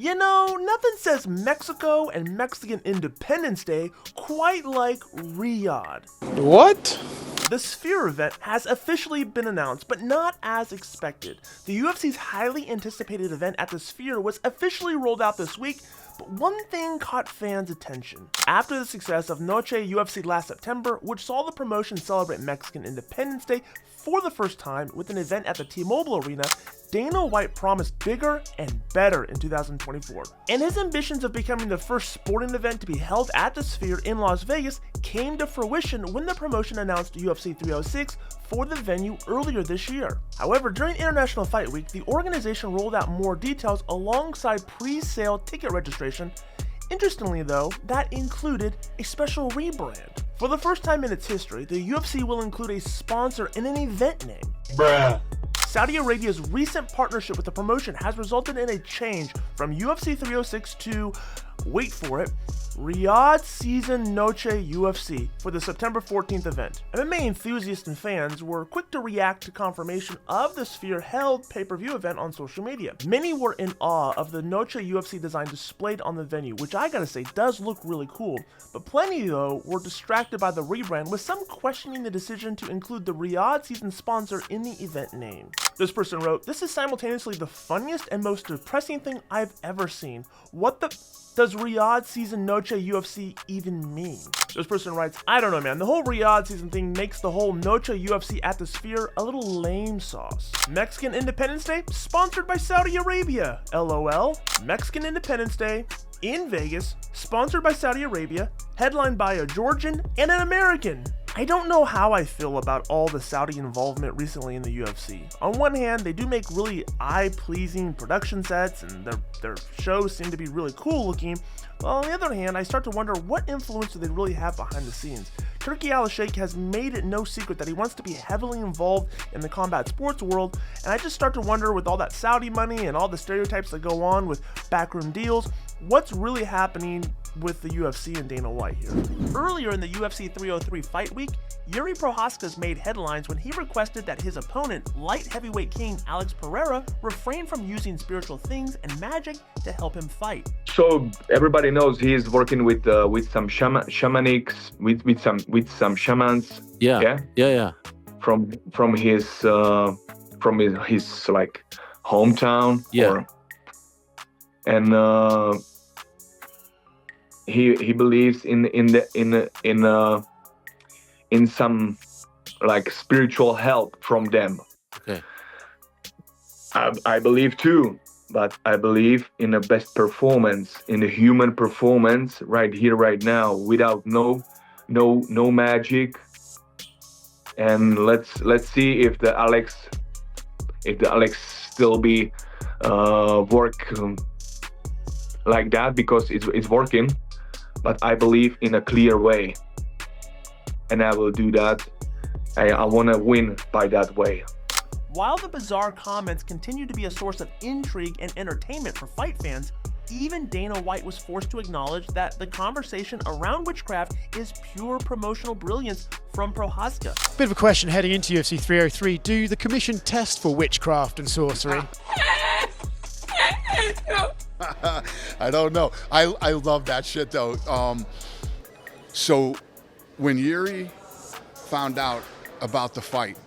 You know, nothing says Mexico and Mexican Independence Day quite like Riyadh. What? The Sphere event has officially been announced, but not as expected. The UFC's highly anticipated event at the Sphere was officially rolled out this week, but one thing caught fans' attention. After the success of Noche UFC last September, which saw the promotion celebrate Mexican Independence Day for the first time with an event at the T-Mobile Arena, Dana White promised bigger and better in 2024. And his ambitions of becoming the first sporting event to be held at the Sphere in Las Vegas came to fruition when the promotion announced UFC 306 for the venue earlier this year. However, during International Fight Week, the organization rolled out more details alongside pre-sale ticket registration. Interestingly though, that included a special rebrand. For the first time in its history, the UFC will include a sponsor in an event name. Bruh. Saudi Arabia's recent partnership with the promotion has resulted in a change from UFC 306 to, wait for it, Riyadh Season Noche UFC for the September 14th event. MMA enthusiasts and fans were quick to react to confirmation of the Sphere-held pay-per-view event on social media. Many were in awe of the Noche UFC design displayed on the venue, which I gotta say does look really cool, but plenty though were distracted by the rebrand, with some questioning the decision to include the Riyadh Season sponsor in the event name. This person wrote, "This is simultaneously the funniest and most depressing thing I've ever seen. What the does Riyadh Season Noche UFC even mean?" This person writes, "I don't know, man. The whole Riyadh Season thing makes the whole Noche UFC at the Sphere a little lame sauce. Mexican Independence Day, sponsored by Saudi Arabia. LOL. Mexican Independence Day in Vegas, sponsored by Saudi Arabia, headlined by a Georgian and an American." I don't know how I feel about all the Saudi involvement recently in the UFC. On one hand, they do make really eye-pleasing production sets and their shows seem to be really cool looking, but on the other hand, I start to wonder what influence do they really have behind the scenes. Turki Al-Sheikh has made it no secret that he wants to be heavily involved in the combat sports world, and I just start to wonder, with all that Saudi money and all the stereotypes that go on with backroom deals, what's really happening with the UFC and Dana White here. Earlier in the UFC 303 fight week, Jiri Prochazka made headlines when he requested that his opponent, light heavyweight king Alex Pereira, refrain from using spiritual things and magic to help him fight. So everybody knows he is working with some shamanics, with some shamans. Yeah. From his like hometown. Yeah. And he believes in some like spiritual help from them. Okay. I believe too, but I believe in the best performance, in the human performance right here, right now, without no magic. And let's see if the Alex still be work like that, because it's working. But I believe in a clear way, and I will do that. I want to win by that way. While the bizarre comments continue to be a source of intrigue and entertainment for fight fans, even Dana White was forced to acknowledge that the conversation around witchcraft is pure promotional brilliance from Prochazka. Bit of a question heading into UFC 303. Do the commission test for witchcraft and sorcery? I don't know. I love that shit though. So when Jiri found out about the fight,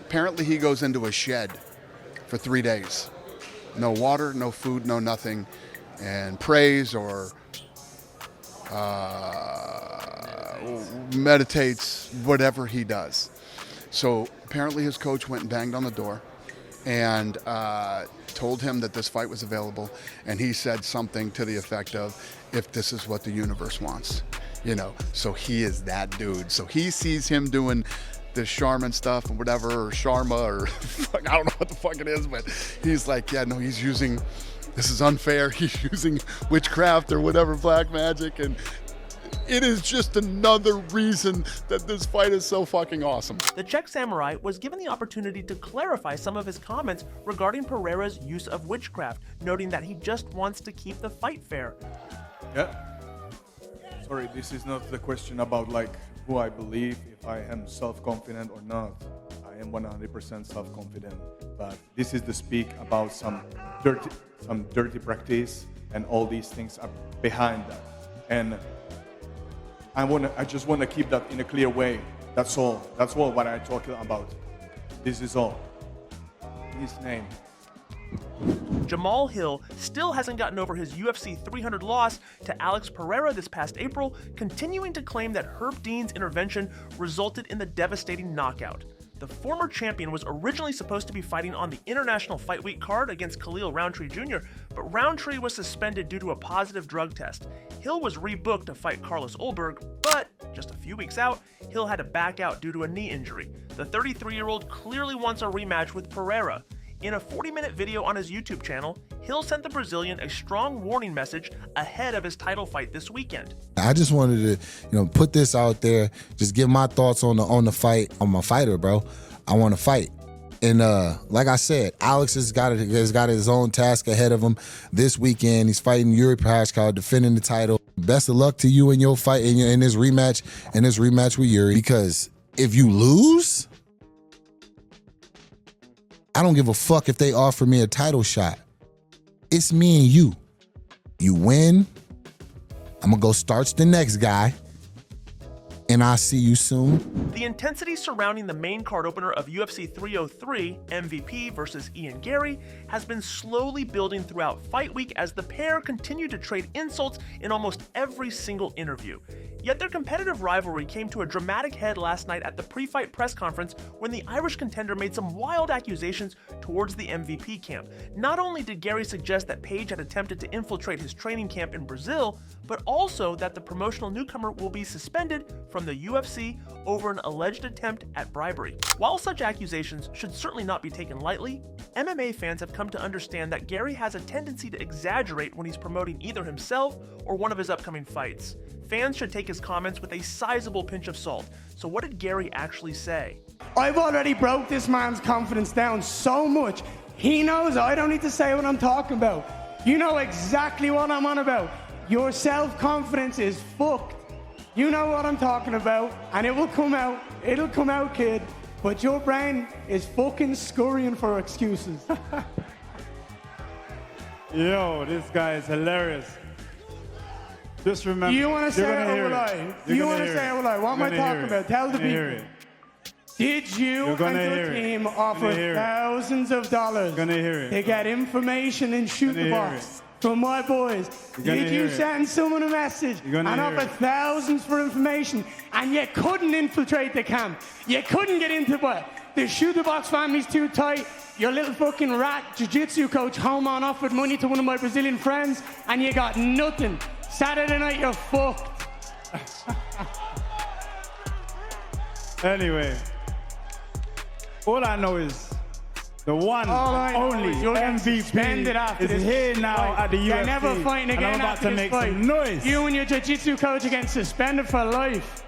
apparently he goes into a shed for 3 days. No water, no food, no nothing, and prays or meditates, whatever he does. So apparently his coach went and banged on the door and told him that this fight was available, and he said something to the effect of, "If this is what the universe wants," you know. So he is that dude. So he sees him doing this Charmin stuff and whatever, or Sharma, or I don't know what the fuck it is, but he's like, yeah, no, he's using, this is unfair. He's using witchcraft or whatever, black magic, and it is just another reason that this fight is so fucking awesome. The Czech samurai was given the opportunity to clarify some of his comments regarding Pereira's use of witchcraft, noting that he just wants to keep the fight fair. Yeah. Sorry, this is not the question about like who I believe, if I am self-confident or not. I am 100% self-confident, but this is the speak about some dirty practice and all these things are behind that. And I just want to keep that in a clear way. That's all what I'm talking about. This is all. His name. Jamahal Hill still hasn't gotten over his UFC 300 loss to Alex Pereira this past April, continuing to claim that Herb Dean's intervention resulted in the devastating knockout. The former champion was originally supposed to be fighting on the International Fight Week card against Khalil Roundtree Jr., but Roundtree was suspended due to a positive drug test. Hill was rebooked to fight Carlos Ulberg, but just a few weeks out, Hill had to back out due to a knee injury. The 33-year-old clearly wants a rematch with Pereira. In a 40-minute video on his YouTube channel, Hill sent the Brazilian a strong warning message ahead of his title fight this weekend. I just wanted to, put this out there, just give my thoughts on the fight. I'm a fighter, bro. I want to fight. And like I said, Alex has got his own task ahead of him this weekend. He's fighting Jiri Prochazka, defending the title. Best of luck to you in your fight in this rematch with Jiri, because if you lose, I don't give a fuck if they offer me a title shot. It's me and you. You win, I'm gonna go starch the next guy, and I'll see you soon. The intensity surrounding the main card opener of UFC 303, MVP versus Ian Garry, has been slowly building throughout Fight Week as the pair continue to trade insults in almost every single interview. Yet their competitive rivalry came to a dramatic head last night at the pre-fight press conference when the Irish contender made some wild accusations towards the MVP camp. Not only did Garry suggest that Page had attempted to infiltrate his training camp in Brazil, but also that the promotional newcomer will be suspended from the UFC over an alleged attempt at bribery. While such accusations should certainly not be taken lightly, MMA fans have come to understand that Garry has a tendency to exaggerate when he's promoting either himself or one of his upcoming fights. Fans should take his comments with a sizable pinch of salt. So what did Garry actually say? I've already broke this man's confidence down so much. He knows I don't need to say what I'm talking about. You know exactly what I'm on about. Your self-confidence is fucked. You know what I'm talking about, and it will come out. It'll come out, kid. But your brain is fucking scurrying for excuses. Yo, this guy is hilarious. Just remember. You want to say it or will I? You want to say it or will I? What am I talking about? Tell the people. Did you and your team offer thousands of dollars to get information and shoot the box from my boys? Did you send someone a message and offer thousands for information, and you couldn't infiltrate the camp? You couldn't get into what? The shoot the box family's too tight. Your little fucking rat jiu-jitsu coach Homan offered money to one of my Brazilian friends, and you got nothing. Saturday night, you're fucked. Anyway, all I know is the one only MVP is here now at the UFC. You're never fighting again and I'm about to make some noise. You and your jiu-jitsu coach are getting suspended for life.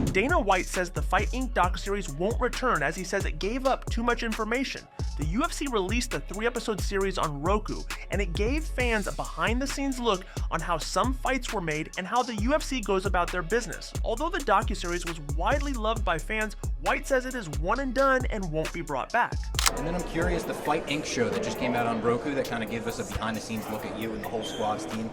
Dana White says the Fight Inc. docuseries won't return as he says it gave up too much information. The UFC released a 3-episode series on Roku, and it gave fans a behind-the-scenes look on how some fights were made and how the UFC goes about their business. Although the docuseries was widely loved by fans, White says it is one and done and won't be brought back. And then I'm curious, the Fight Inc. show that just came out on Roku that kind of gives us a behind-the-scenes look at you and the whole Squads team.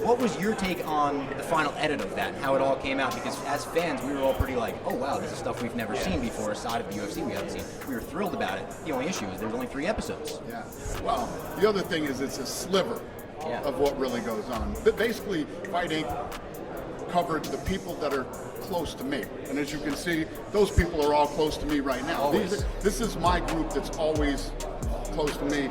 What was your take on the final edit of that, how it all came out? Because as fans, we were all pretty like, oh wow, this is stuff we've never seen before, aside of the UFC we haven't seen. We were thrilled about it. The only issue is there's only 3 episodes. Yeah. Well, the other thing is it's a sliver of what really goes on. But basically, Fight Inc. covered the people that are close to me. And as you can see, those people are all close to me right now. This is my group that's always close to me.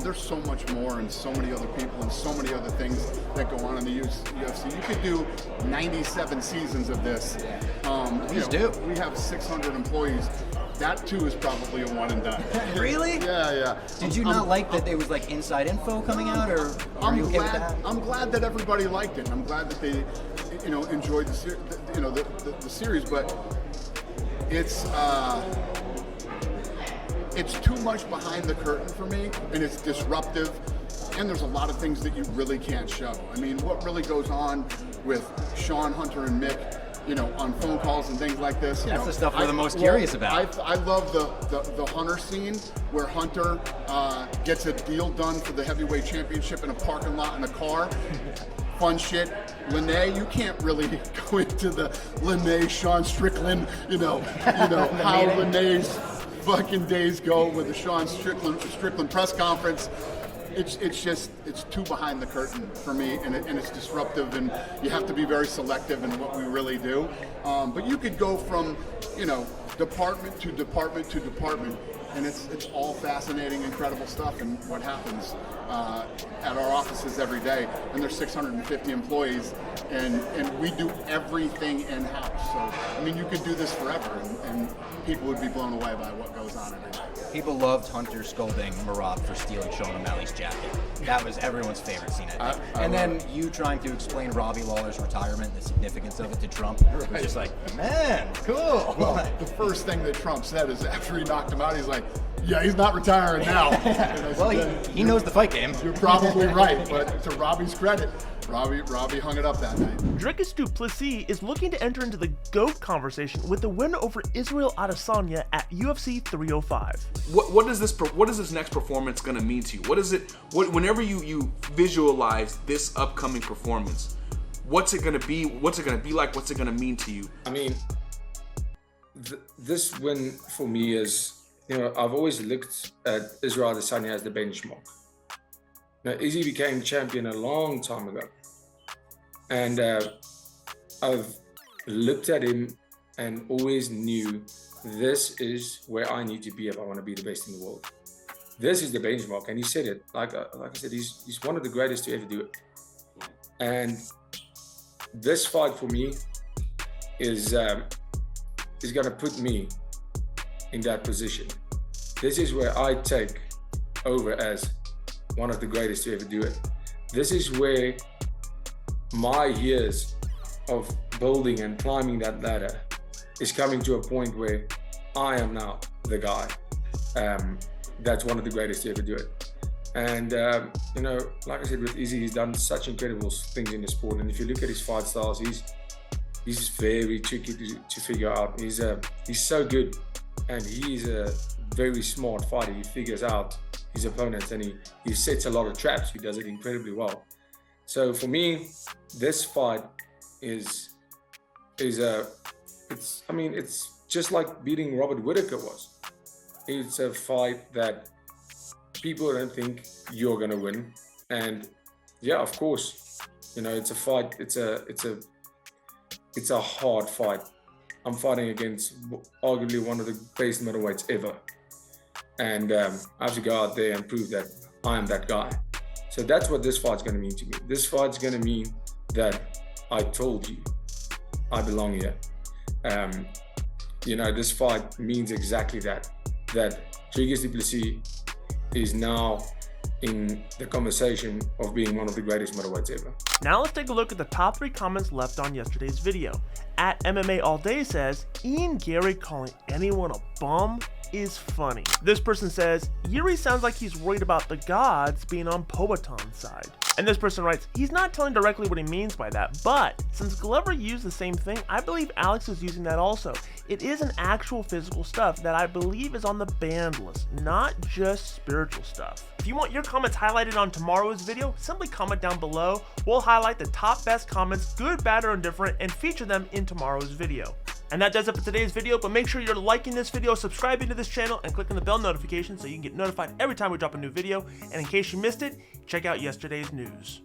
There's so much more and so many other people and so many other things that go on in the UFC. You could do 97 seasons of this. We have 600 employees. That too is probably a one and done. Really? Yeah. Did you not like that there was like inside info coming out, or are you okay with that? I'm glad that everybody liked it. I'm glad that they, enjoyed the series. But it's too much behind the curtain for me, and it's disruptive. And there's a lot of things that you really can't show. I mean, what really goes on with Sean, Hunter, and Mick on phone calls and things like this. That's the stuff we're the most curious about. I love the Hunter scene where Hunter gets a deal done for the heavyweight championship in a parking lot in a car. Fun shit. Lene, you can't really go into the Lene, Sean Strickland, how Lene's fucking days go with the Sean Strickland press conference. It's too behind the curtain for me, and it's disruptive, and you have to be very selective in what we really do. But you could go from, department to department to department, and it's all fascinating, incredible stuff, and what happens at our offices every day. And there's 650 employees, and we do everything in-house. So, you could do this forever, and people would be blown away by what goes on every day. People loved Hunter scolding Merab for stealing Sean O'Malley's jacket. That was everyone's favorite scene, I think. And then you trying to explain Robbie Lawler's retirement and the significance of it to Trump. It was just like, man, cool. Well, the first thing that Trump said is after he knocked him out, he's like, yeah, he's not retiring now. Well, he knows the fight game. You're probably right, but to Robbie's credit, Robbie hung it up that night. Dricus Du Plessis is looking to enter into the GOAT conversation with the win over Israel Adesanya at UFC 305. What is this next performance going to mean to you? Whenever you visualize this upcoming performance, what's it going to be? What's it going to be like? What's it going to mean to you? This win for me is, I've always looked at Israel Adesanya as the benchmark. Now, Izzy became champion a long time ago. And I've looked at him and always knew this is where I need to be if I want to be the best in the world. This is the benchmark. And he said it. Like I said, he's one of the greatest to ever do it. And this fight for me is going to put me in that position. This is where I take over as one of the greatest to ever do it. This is where my years of building and climbing that ladder is coming to a point where I am now the guy that's one of the greatest to ever do it. And like I said, with Izzy, he's done such incredible things in the sport. And if you look at his fight styles, he's very tricky to figure out. He's so good, and he's a very smart fighter. He figures out his opponents, and he sets a lot of traps. He does it incredibly well. So for me, this fight it's just like beating Robert Whittaker was. It's a fight that people don't think you're gonna win, and yeah, of course, it's a fight. It's a hard fight. I'm fighting against arguably one of the best middleweights ever. And I have to go out there and prove that I am that guy. So that's what this fight's going to mean to me. This fight's going to mean that I told you I belong here. This fight means exactly that Dricus Du Plessis is now in the conversation of being one of the greatest middleweights ever. Now let's take a look at the top 3 comments left on yesterday's video. At MMA All Day says, Ian Garry calling anyone a bum is funny. This person says, Jiri sounds like he's worried about the gods being on Poaton's side. And this person writes, he's not telling directly what he means by that, but since Glover used the same thing, I believe Alex is using that also. It is an actual physical stuff that I believe is on the banned list, not just spiritual stuff. If you want your comments highlighted on tomorrow's video, simply comment down below. We'll highlight the top best comments, good, bad, or indifferent, and feature them in tomorrow's video. And that does it for today's video, but make sure you're liking this video, subscribing to this channel, and clicking the bell notification so you can get notified every time we drop a new video. And in case you missed it, check out yesterday's news.